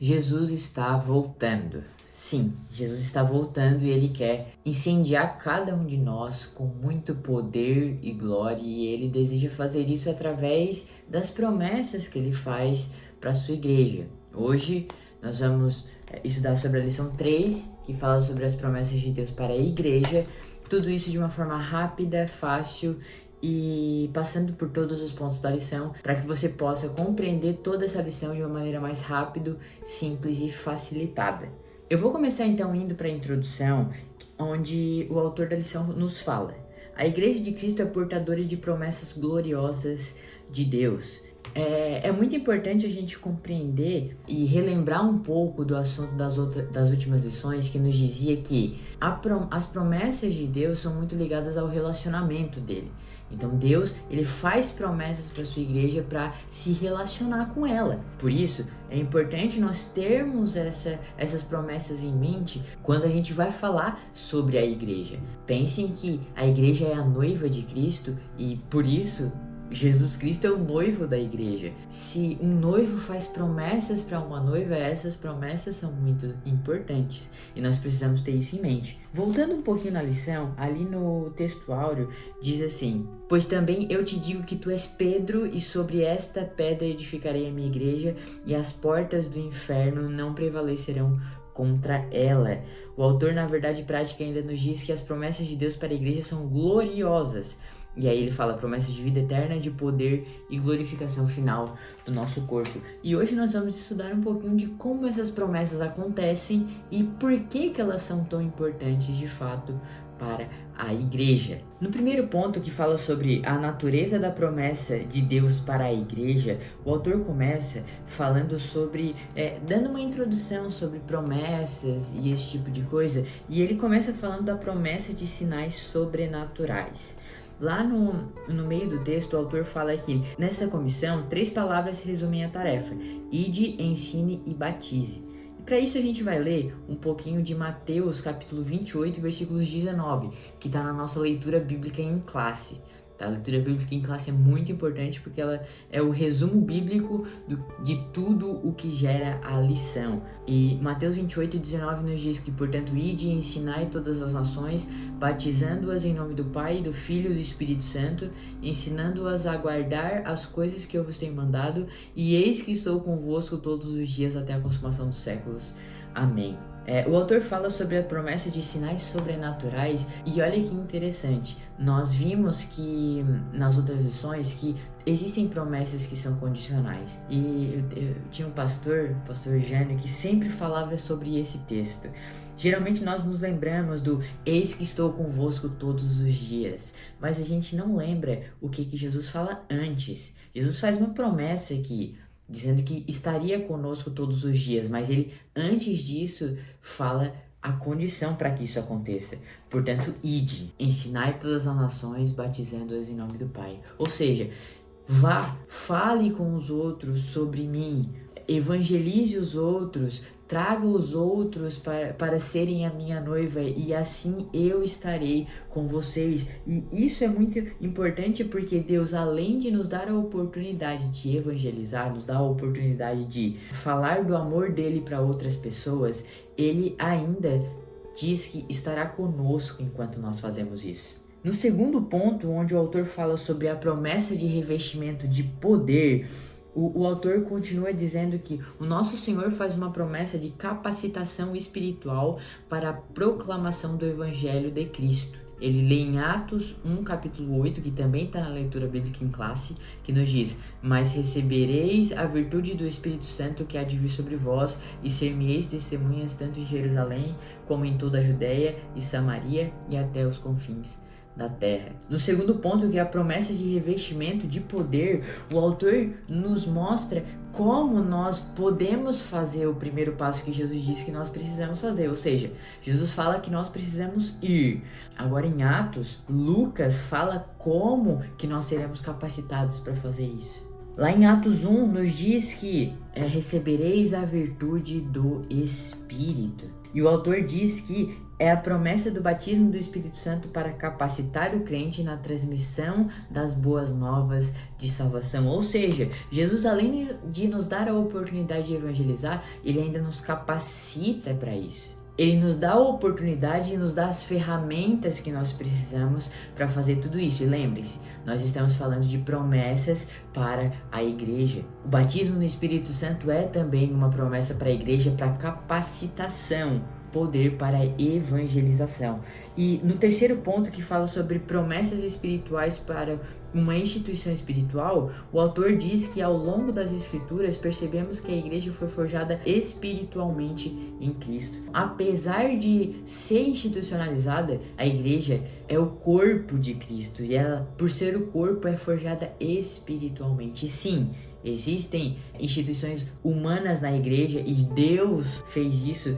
Jesus está voltando. Sim, Jesus está voltando e ele quer incendiar cada um de nós com muito poder e glória, e ele deseja fazer isso através das promessas que ele faz para a sua igreja. Hoje nós vamos estudar sobre a lição 3, que fala sobre as promessas de Deus para a igreja. Tudo isso de uma forma rápida, fácil e passando por todos os pontos da lição, para que você possa compreender toda essa lição de uma maneira mais rápida, simples e facilitada. Eu vou começar então indo para a introdução, onde o autor da lição nos fala: a Igreja de Cristo é portadora de promessas gloriosas de Deus. É muito importante a gente compreender e relembrar um pouco do assunto das últimas lições, que nos dizia que as promessas de Deus são muito ligadas ao relacionamento dele. Então Deus, ele faz promessas para sua igreja para se relacionar com ela. Por isso, é importante nós termos essas promessas em mente quando a gente vai falar sobre a igreja. Pensem que a igreja é a noiva de Cristo e por isso Jesus Cristo é o noivo da igreja. Se um noivo faz promessas para uma noiva, essas promessas são muito importantes e nós precisamos ter isso em mente. Voltando um pouquinho na lição, ali no texto áureo diz assim: pois também eu te digo que tu és Pedro, e sobre esta pedra edificarei a minha igreja, e as portas do inferno não prevalecerão contra ela. O autor, na verdade prática, ainda nos diz que as promessas de Deus para a igreja são gloriosas. E aí ele fala promessas de vida eterna, de poder e glorificação final do nosso corpo. E hoje nós vamos estudar um pouquinho de como essas promessas acontecem e por que elas são tão importantes de fato para a igreja. No primeiro ponto, que fala sobre a natureza da promessa de Deus para a igreja, o autor começa falando sobre, dando uma introdução sobre promessas e esse tipo de coisa, e ele começa falando da promessa de sinais sobrenaturais. Lá no meio do texto, o autor fala que nessa comissão, 3 palavras resumem a tarefa: ide, ensine e batize. E para isso a gente vai ler um pouquinho de Mateus capítulo 28, versículos 19, que está na nossa leitura bíblica em classe. A leitura bíblica em classe é muito importante porque ela é o resumo bíblico de tudo o que gera a lição. E Mateus 28, 19 nos diz que, portanto, ide e ensinai todas as nações, batizando-as em nome do Pai, do Filho e do Espírito Santo, ensinando-as a guardar as coisas que eu vos tenho mandado, e eis que estou convosco todos os dias até a consumação dos séculos. Amém. O autor fala sobre a promessa de sinais sobrenaturais, e olha que interessante, nós vimos que nas outras lições que existem promessas que são condicionais, e eu tinha um pastor, o pastor Jânio, que sempre falava sobre esse texto. Geralmente nós nos lembramos do eis que estou convosco todos os dias, mas a gente não lembra o que Jesus fala antes. Jesus faz uma promessa aqui, dizendo que estaria conosco todos os dias, mas ele, antes disso, fala a condição para que isso aconteça. Portanto, ide, ensinai todas as nações, batizando-as em nome do Pai. Ou seja, vá, fale com os outros sobre mim, evangelize os outros, traga os outros para serem a minha noiva, e assim eu estarei com vocês. E isso é muito importante porque Deus, além de nos dar a oportunidade de evangelizar, nos dá a oportunidade de falar do amor dele para outras pessoas, ele ainda diz que estará conosco enquanto nós fazemos isso. No segundo ponto, onde o autor fala sobre a promessa de revestimento de poder, o autor continua dizendo que o nosso Senhor faz uma promessa de capacitação espiritual para a proclamação do Evangelho de Cristo. Ele lê em Atos 1, capítulo 8, que também está na leitura bíblica em classe, que nos diz: mas recebereis a virtude do Espírito Santo que há de vir sobre vós, e ser-me-eis testemunhas tanto em Jerusalém, como em toda a Judéia e Samaria e até os confins da terra. No segundo ponto, que é a promessa de revestimento de poder, o autor nos mostra como nós podemos fazer o primeiro passo que Jesus disse que nós precisamos fazer, ou seja, Jesus fala que nós precisamos ir. Agora em Atos, Lucas fala como que nós seremos capacitados para fazer isso. Lá em Atos 1 nos diz que recebereis a virtude do Espírito. E o autor diz que é a promessa do batismo do Espírito Santo para capacitar o crente na transmissão das boas novas de salvação. Ou seja, Jesus, além de nos dar a oportunidade de evangelizar, ele ainda nos capacita para isso. Ele nos dá a oportunidade e nos dá as ferramentas que nós precisamos para fazer tudo isso. E lembre-se, nós estamos falando de promessas para a igreja. O batismo no Espírito Santo é também uma promessa para a igreja, para capacitação, poder para a evangelização. E no terceiro ponto, que fala sobre promessas espirituais para uma instituição espiritual, o autor diz que ao longo das escrituras percebemos que a igreja foi forjada espiritualmente em Cristo. Apesar de ser institucionalizada, a igreja é o corpo de Cristo e ela, por ser o corpo, é forjada espiritualmente. E sim, existem instituições humanas na igreja e Deus fez isso.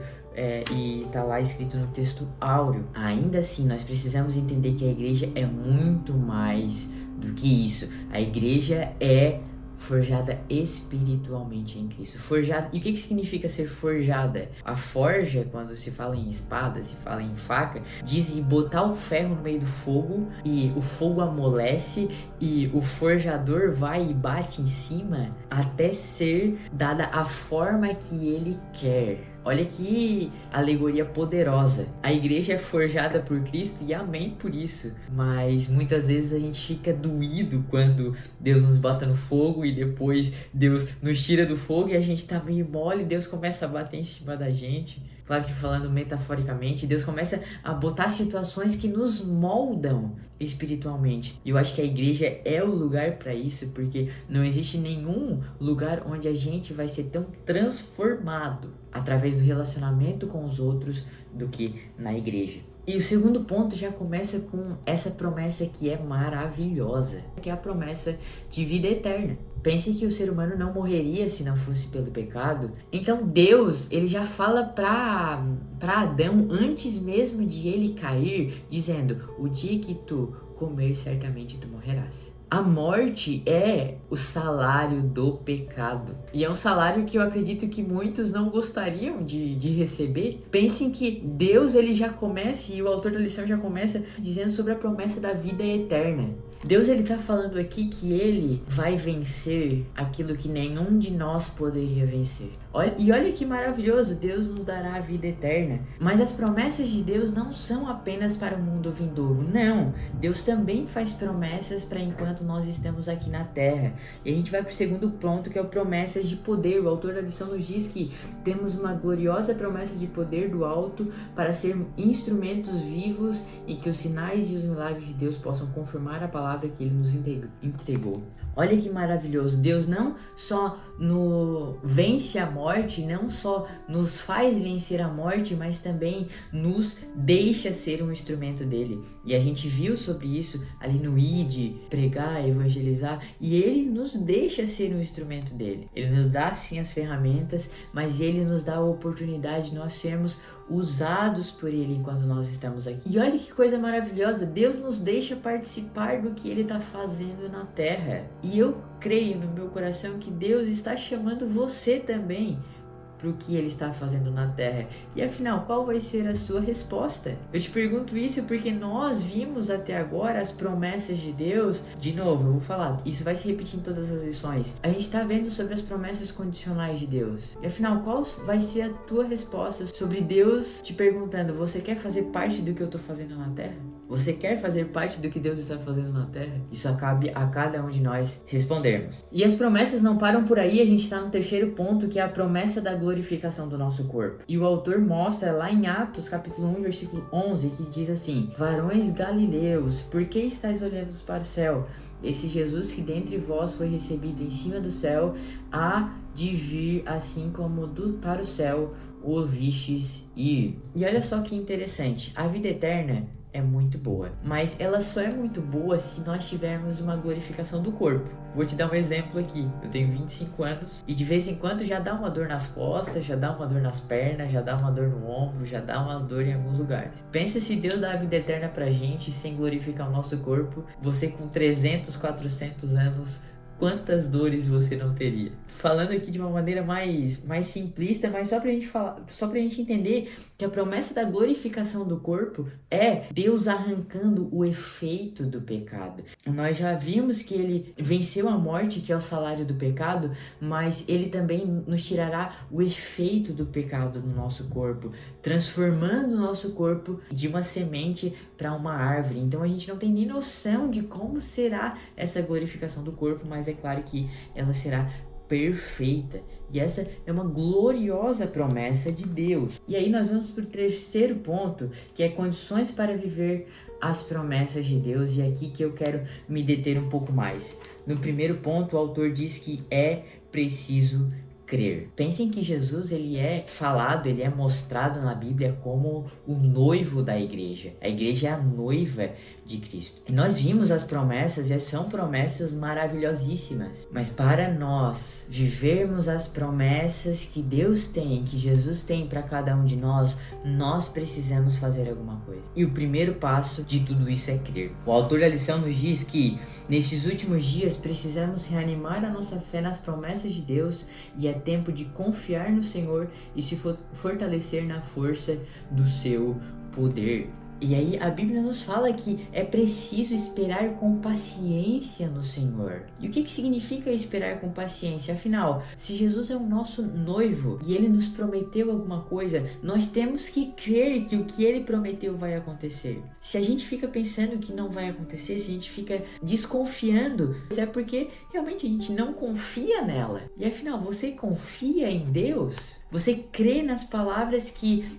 E está lá escrito no texto áureo. Ainda assim, nós precisamos entender que a igreja é muito mais do que isso. A igreja é forjada espiritualmente em Cristo. Forjada. E o que significa ser forjada? A forja, quando se fala em espada, se fala em faca, diz botar o ferro no meio do fogo e o fogo amolece e o forjador vai e bate em cima até ser dada a forma que ele quer. Olha que alegoria poderosa. A igreja é forjada por Cristo e amém por isso. Mas muitas vezes a gente fica doído quando Deus nos bota no fogo e depois Deus nos tira do fogo e a gente tá meio mole e Deus começa a bater em cima da gente. Claro que falando metaforicamente, Deus começa a botar situações que nos moldam espiritualmente. E eu acho que a igreja é o lugar para isso, porque não existe nenhum lugar onde a gente vai ser tão transformado através do relacionamento com os outros do que na igreja. E o segundo ponto já começa com essa promessa que é maravilhosa, que é a promessa de vida eterna. Pense que o ser humano não morreria se não fosse pelo pecado. Então Deus, ele já fala para Adão antes mesmo de ele cair, dizendo: o dia que tu comer, certamente tu morrerás. A morte é o salário do pecado. E é um salário que eu acredito que muitos não gostariam de receber. Pensem que Deus, ele já começa, e o autor da lição já começa dizendo sobre a promessa da vida eterna. Deus, ele está falando aqui que ele vai vencer aquilo que nenhum de nós poderia vencer. Olha que maravilhoso, Deus nos dará a vida eterna. Mas as promessas de Deus não são apenas para o mundo vindouro, não. Deus também faz promessas para enquanto nós estamos aqui na terra. E a gente vai para o segundo ponto, que é o promessas de poder. O autor da lição nos diz que temos uma gloriosa promessa de poder do alto para ser instrumentos vivos e que os sinais e os milagres de Deus possam confirmar a palavra que ele nos entregou. Olha que maravilhoso, Deus não só vence a morte, não só nos faz vencer a morte, mas também nos deixa ser um instrumento dele. E a gente viu sobre isso ali no ID, pregar, evangelizar, e ele nos deixa ser um instrumento dele. Ele nos dá sim as ferramentas, mas ele nos dá a oportunidade de nós sermos usados por ele enquanto nós estamos aqui. E olha que coisa maravilhosa, Deus nos deixa participar do que ele está fazendo na terra. E eu creio no meu coração que Deus está chamando você também para o que ele está fazendo na terra. E afinal, qual vai ser a sua resposta? Eu te pergunto isso porque nós vimos até agora as promessas de Deus. De novo, eu vou falar, isso vai se repetir em todas as lições. A gente está vendo sobre as promessas condicionais de Deus. E afinal, qual vai ser a tua resposta sobre Deus te perguntando: você quer fazer parte do que eu estou fazendo na terra? Você quer fazer parte do que Deus está fazendo na terra? Isso cabe a cada um de nós respondermos. E as promessas não param por aí, a gente está no terceiro ponto, que é a promessa da glorificação do nosso corpo. E o autor mostra lá em Atos, capítulo 1, versículo 11, que diz assim: varões galileus, por que estáis olhando para o céu? Esse Jesus que dentre vós foi recebido em cima do céu, há de vir assim como para o céu o vistes ir. E olha só que interessante, a vida eterna é muito boa, mas ela só é muito boa se nós tivermos uma glorificação do corpo. Vou te dar um exemplo aqui. Eu tenho 25 anos e de vez em quando já dá uma dor nas costas, já dá uma dor nas pernas, já dá uma dor no ombro, já dá uma dor em alguns lugares. Pensa se Deus dá a vida eterna pra gente sem glorificar o nosso corpo. Você com 300, 400 anos quantas dores você não teria? Falando aqui de uma maneira mais simplista, mas só pra gente entender que a promessa da glorificação do corpo é Deus arrancando o efeito do pecado. Nós já vimos que ele venceu a morte, que é o salário do pecado, mas ele também nos tirará o efeito do pecado no nosso corpo, transformando o nosso corpo de uma semente para uma árvore. Então a gente não tem nem noção de como será essa glorificação do corpo, mas é claro que ela será perfeita. E essa é uma gloriosa promessa de Deus. E aí nós vamos para o terceiro ponto, que é condições para viver as promessas de Deus. E é aqui que eu quero me deter um pouco mais. No primeiro ponto, o autor diz que é preciso crer. Pensem que Jesus ele é mostrado na Bíblia como o noivo da igreja. A igreja é a noiva de Cristo. E nós vimos as promessas e são promessas maravilhosíssimas. Mas para nós vivermos as promessas que Deus tem, que Jesus tem para cada um de nós, nós precisamos fazer alguma coisa. E o primeiro passo de tudo isso é crer. O autor da lição nos diz que nestes últimos dias precisamos reanimar a nossa fé nas promessas de Deus e é tempo de confiar no Senhor e se fortalecer na força do seu poder. E aí a Bíblia nos fala que é preciso esperar com paciência no Senhor. E o que significa esperar com paciência? Afinal, se Jesus é o nosso noivo e ele nos prometeu alguma coisa, nós temos que crer que o que ele prometeu vai acontecer. Se a gente fica pensando que não vai acontecer, se a gente fica desconfiando, é porque realmente a gente não confia nela. E afinal, você confia em Deus? Você crê nas palavras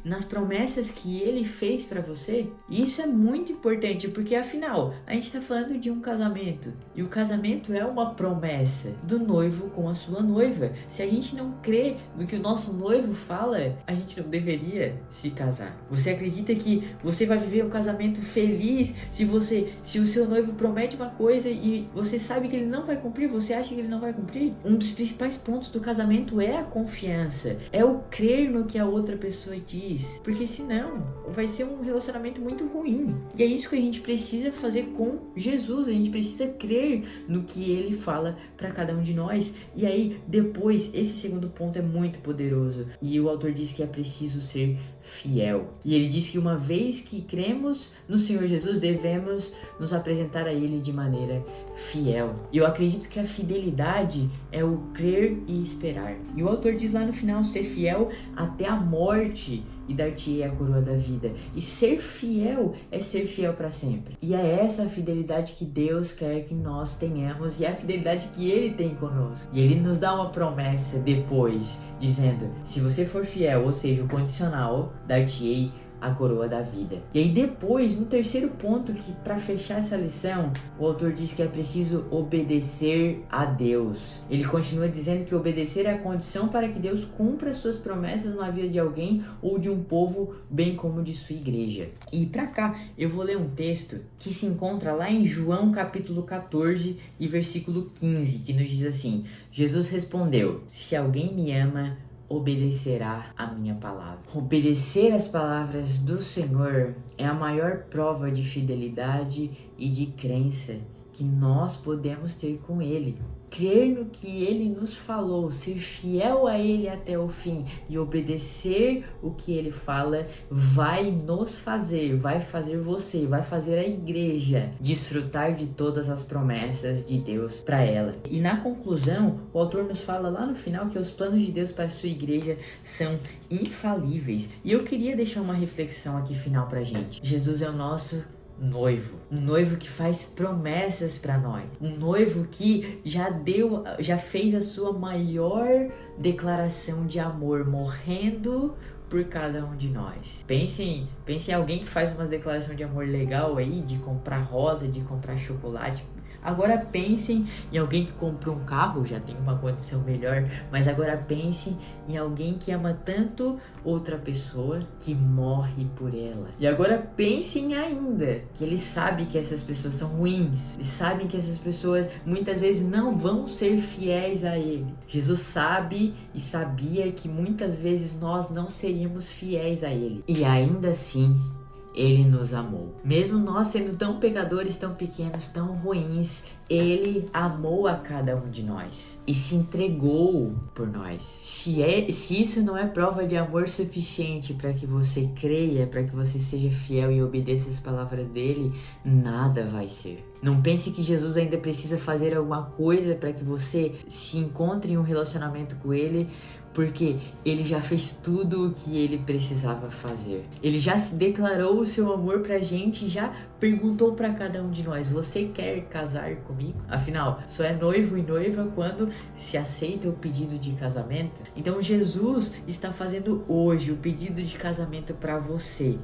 nas promessas que ele fez para você? E isso é muito importante, porque afinal, a gente está falando de um casamento. E o casamento é uma promessa do noivo com a sua noiva. Se a gente não crê no que o nosso noivo fala, a gente não deveria se casar. Você acredita que você vai viver um casamento feliz se o seu noivo promete uma coisa e você sabe que ele não vai cumprir? Você acha que ele não vai cumprir? Um dos principais pontos do casamento é a confiança. É o crer no que a outra pessoa diz, porque senão vai ser um relacionamento muito ruim. E é isso que a gente precisa fazer com Jesus. A gente precisa crer no que ele fala para cada um de nós. E aí depois, esse segundo ponto é muito poderoso, e o autor diz que é preciso ser fiel. E ele diz que uma vez que cremos no Senhor Jesus, devemos nos apresentar a ele de maneira fiel. E eu acredito que a fidelidade é o crer e esperar. E o autor diz lá no final, ser fiel até a morte e dar-te-ei a coroa da vida. E ser fiel é ser fiel para sempre. E é essa a fidelidade que Deus quer que nós tenhamos, e é a fidelidade que ele tem conosco. E ele nos dá uma promessa depois, dizendo, se você for fiel, ou seja, o condicional, dar-te-ei a coroa da vida. E aí depois, no terceiro ponto, que para fechar essa lição, o autor diz que é preciso obedecer a Deus. Ele continua dizendo que obedecer é a condição para que Deus cumpra suas promessas na vida de alguém ou de um povo, bem como de sua igreja. E para cá, eu vou ler um texto que se encontra lá em João capítulo 14 e versículo 15, que nos diz assim: Jesus respondeu, se alguém me ama, obedecerá a minha palavra. Obedecer as palavras do Senhor é a maior prova de fidelidade e de crença que nós podemos ter com Ele. Crer no que Ele nos falou, ser fiel a Ele até o fim e obedecer o que Ele fala vai fazer você, vai fazer a igreja desfrutar de todas as promessas de Deus para ela. E na conclusão, o autor nos fala lá no final que os planos de Deus para a sua igreja são infalíveis. E eu queria deixar uma reflexão aqui final pra gente. Jesus é o nosso noivo, um noivo que faz promessas para nós, um noivo que já fez a sua maior declaração de amor, morrendo por cada um de nós. Pense em alguém que faz uma declaração de amor legal aí, de comprar rosa, de comprar chocolate. Agora pensem em alguém que comprou um carro, já tem uma condição melhor, mas agora pense em alguém que ama tanto outra pessoa que morre por ela. E agora pensem ainda que ele sabe que essas pessoas são ruins, eles sabem que essas pessoas muitas vezes não vão ser fiéis a ele. Jesus sabe e sabia que muitas vezes nós não seríamos fiéis a ele. E ainda assim, Ele nos amou. Mesmo nós sendo tão pecadores, tão pequenos, tão ruins, Ele amou a cada um de nós e se entregou por nós. Se isso não é prova de amor suficiente para que você creia, para que você seja fiel e obedeça as palavras dele, nada vai ser. Não pense que Jesus ainda precisa fazer alguma coisa para que você se encontre em um relacionamento com ele, porque ele já fez tudo o que ele precisava fazer. Ele já se declarou o seu amor pra gente, já perguntou pra cada um de nós: você quer casar comigo? Afinal, só é noivo e noiva quando se aceita o pedido de casamento. Então Jesus está fazendo hoje o pedido de casamento para você.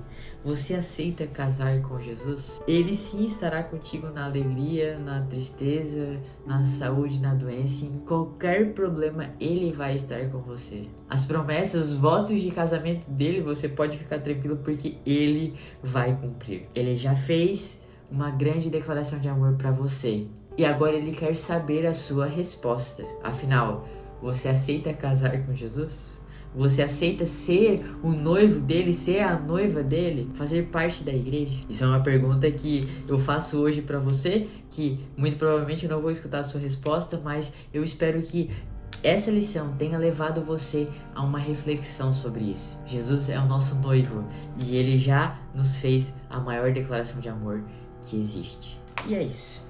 Você aceita casar com Jesus? Ele sim estará contigo na alegria, na tristeza, na saúde, na doença, em qualquer problema ele vai estar com você. As promessas, os votos de casamento dele, você pode ficar tranquilo porque ele vai cumprir. Ele já fez uma grande declaração de amor para você e agora ele quer saber a sua resposta. Afinal, você aceita casar com Jesus? Você aceita ser o noivo dele, ser a noiva dele, fazer parte da igreja? Isso é uma pergunta que eu faço hoje para você, que muito provavelmente eu não vou escutar a sua resposta, mas eu espero que essa lição tenha levado você a uma reflexão sobre isso. Jesus é o nosso noivo e ele já nos fez a maior declaração de amor que existe. E é isso.